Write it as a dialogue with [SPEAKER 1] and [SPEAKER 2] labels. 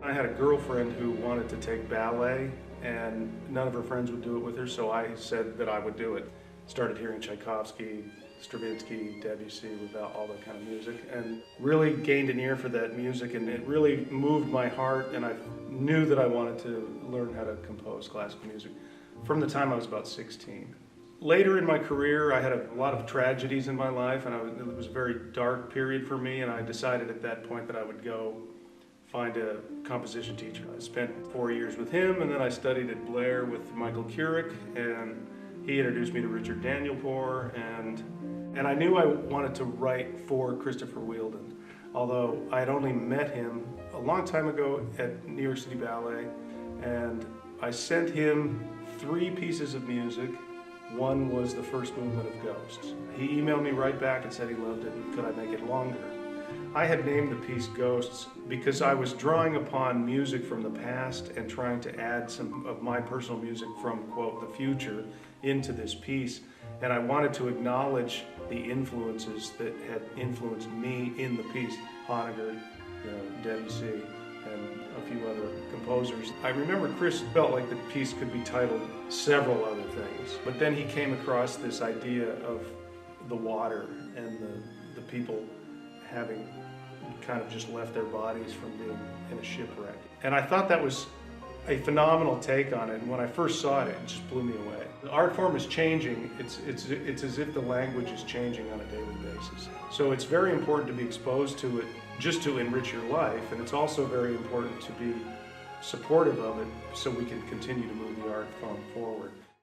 [SPEAKER 1] I had a girlfriend who wanted to take ballet, and none of her friends would do it with her, so I said that I would do it. Started hearing Tchaikovsky, Stravinsky, Debussy, with all that kind of music, and really gained an ear for that music, and it really moved my heart, and I knew that I wanted to learn how to compose classical music from the time I was about 16. Later in my career, I had a lot of tragedies in my life, and it was a very dark period for me, and I decided at that point that I would go find a composition teacher. I spent 4 years with him, and then I studied at Blair with Michael Keurig, and he introduced me to Richard Danielpour, and I knew I wanted to write for Christopher Wheeldon, although I had only met him a long time ago at New York City Ballet, and I sent him 3 pieces of music. One was the first movement of Ghosts. He emailed me right back and said he loved it and could I make it longer. I had named the piece Ghosts because I was drawing upon music from the past and trying to add some of my personal music from, quote, the future into this piece. And I wanted to acknowledge the influences that had influenced me in the piece. Honegger, Debussy, and a few other composers. I remember Chris felt like the piece could be titled several other things, but then he came across this idea of the water and the people having kind of just left their bodies from being in a shipwreck. And I thought that was a phenomenal take on it, and when I first saw it, it just blew me away. The art form is changing. It's as if the language is changing on a daily basis. So it's very important to be exposed to it just to enrich your life, and it's also very important to be supportive of it so we can continue to move the art form forward.